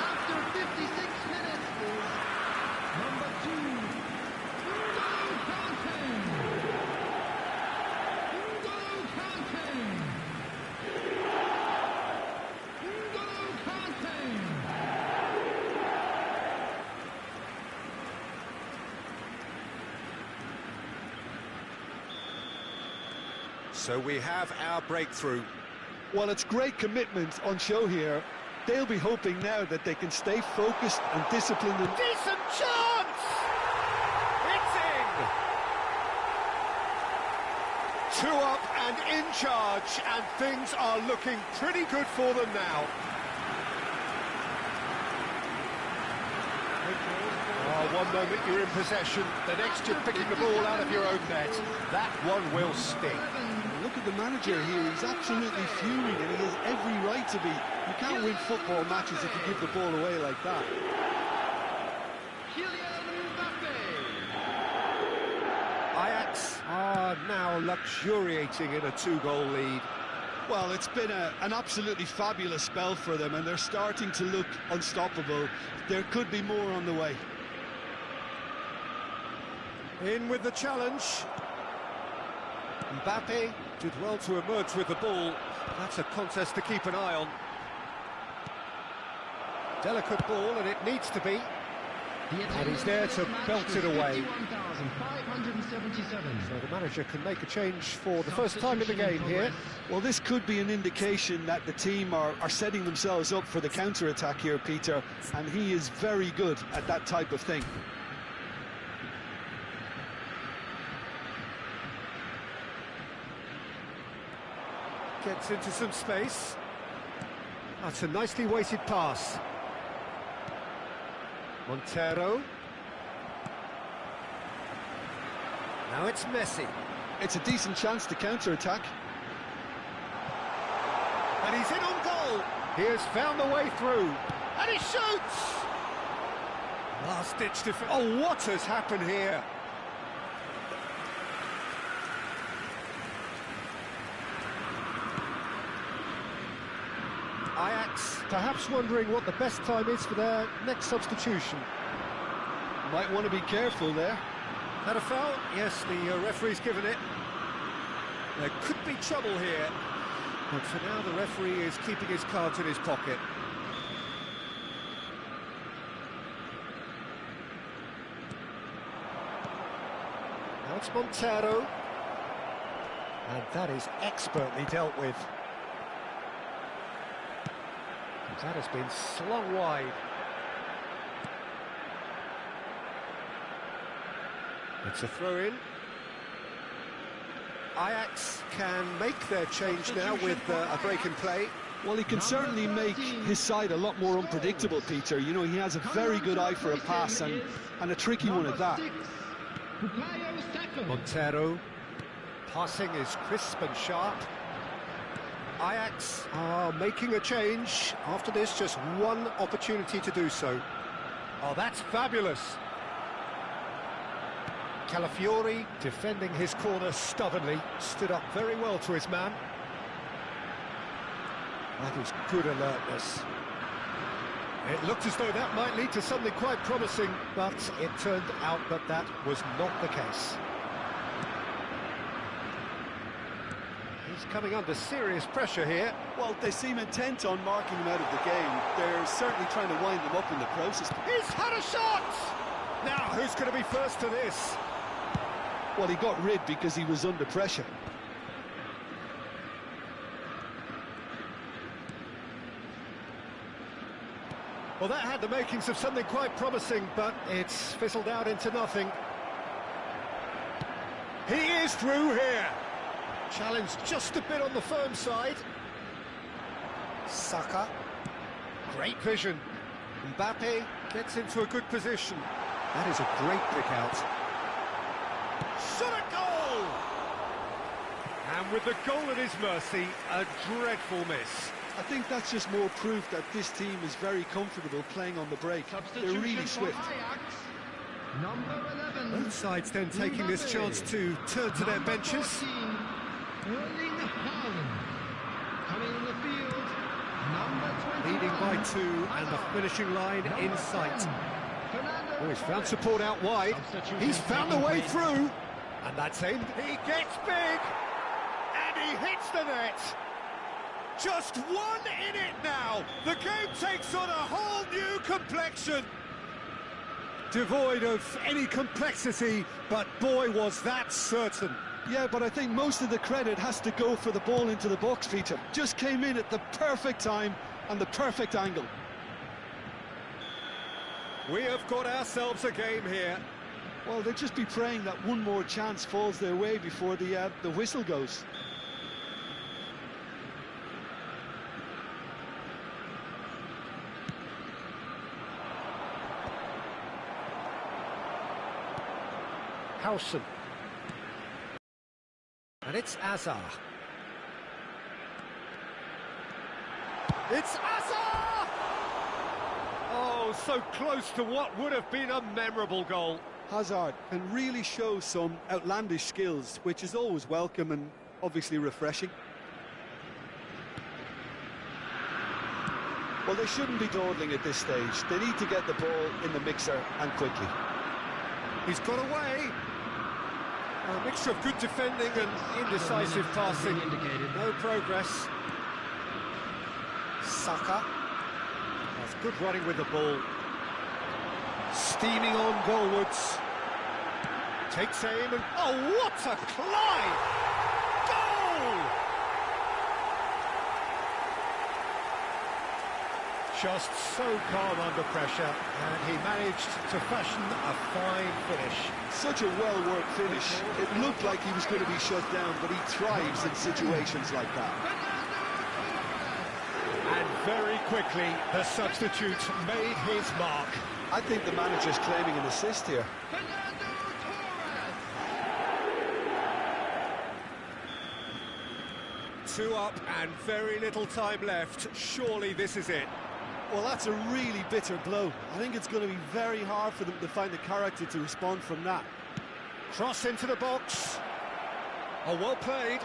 After 56 minutes is number 2, N'Golo Kante. N'Golo Kante. N'Golo Kante. So we have our breakthrough. Well, it's great commitment on show here. They'll be hoping now that they can stay focused and disciplined. Decent chance! It's in! 2 up and in charge, and things are looking pretty good for them now. One moment you're in possession, the next you're picking the ball out of your own net. That one will sting. Look at the manager here, he's absolutely fuming and he has every right to be. You can't win football matches if you give the ball away like that. Ajax are now luxuriating in a 2-goal lead. Well, it's been an absolutely fabulous spell for them and they're starting to look unstoppable. There could be more on the way. In with the challenge. Mbappe did well to emerge with the ball. That's a contest to keep an eye on. Delicate ball, and it needs to be. And he's there to belt it away. So the manager can make a change for the first time in the game here. Well, this could be an indication that the team are setting themselves up for the counter-attack here, Peter, and he is very good at that type of thing. Gets into some space. That's a nicely weighted pass. Montero. Now it's Messi. It's a decent chance to counter-attack. And he's in on goal. He has found the way through. And he shoots! Last-ditch defense. Oh, what has happened here? Ajax perhaps wondering what the best time is for their next substitution. Might want to be careful there. Had a foul? Yes, the referee's given it. There could be trouble here. But for now, the referee is keeping his cards in his pocket. Now it's Montero. And that is expertly dealt with. That has been slung wide. It's a throw-in. Ajax can make their change now with a break in play. Well, he can certainly make his side a lot more unpredictable, Peter. You know, he has a very good eye for a pass and a tricky one at that. Montero. Passing is crisp and sharp. Ajax are making a change. After this, just one opportunity to do so. Oh, that's fabulous. Calafiori defending his corner stubbornly. Stood up very well to his man. That is good alertness. It looked as though that might lead to something quite promising, but it turned out that that was not the case. He's coming under serious pressure here. Well, they seem intent on marking him out of the game. They're certainly trying to wind them up in the process. He's had a shot! Now, who's going to be first to this? Well, he got rid because he was under pressure. Well, that had the makings of something quite promising, but it's fizzled out into nothing. He is through here. Challenged just a bit on the firm side. Suka. Great vision. Mbappe gets into a good position. That is a great pick out. Shot a goal! And with the goal at his mercy, a dreadful miss. I think that's just more proof that this team is very comfortable playing on the break. They're really swift. Both sides then taking this chance to turn to their benches. Leading by 2 and the finishing line in sight. Oh, he's found support out wide. He's found the way through. And that's aimed. He gets big. And he hits the net. Just one in it now. The game takes on a whole new complexion. devoid of any complexity, but boy, was that certain. Yeah, but I think most of the credit has to go for the ball into the box, Peter. Just came in at the perfect time and the perfect angle. We have got ourselves a game here. Well, they'll just be praying that one more chance falls their way before the whistle goes. Howson. And it's Azar. It's Azar! Oh, so close to what would have been a memorable goal. Hazard can really show some outlandish skills, which is always welcome and obviously refreshing. Well, they shouldn't be dawdling at this stage. They need to get the ball in the mixer and quickly. He's got away. A mixture of good defending and indecisive passing. No progress. Suka. That's good running with the ball. Steaming on goalwards. Takes aim and... oh, what a climb! Goal! Just so calm under pressure, and he managed to fashion a fine finish. Such a well-worked finish. It looked like he was going to be shut down, but he thrives in situations like that. And very quickly, the substitute made his mark. I think the manager's claiming an assist here. Two up and very little time left. Surely this is it. Well, that's a really bitter blow. I think it's going to be very hard for them to find the character to respond from that. Cross into the box. Oh, well played.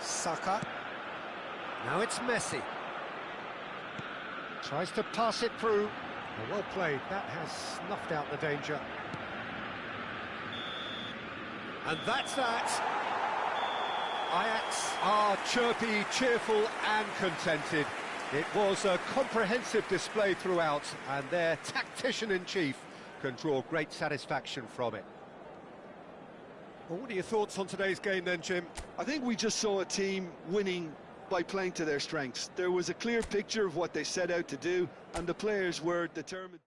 Suka. Now it's Messi. Tries to pass it through. Oh, well played. That has snuffed out the danger. And that's that. Ajax are chirpy, cheerful and contented. It was a comprehensive display throughout, and their tactician-in-chief can draw great satisfaction from it. Well, what are your thoughts on today's game then, Jim? I think we just saw a team winning by playing to their strengths. There was a clear picture of what they set out to do, and the players were determined.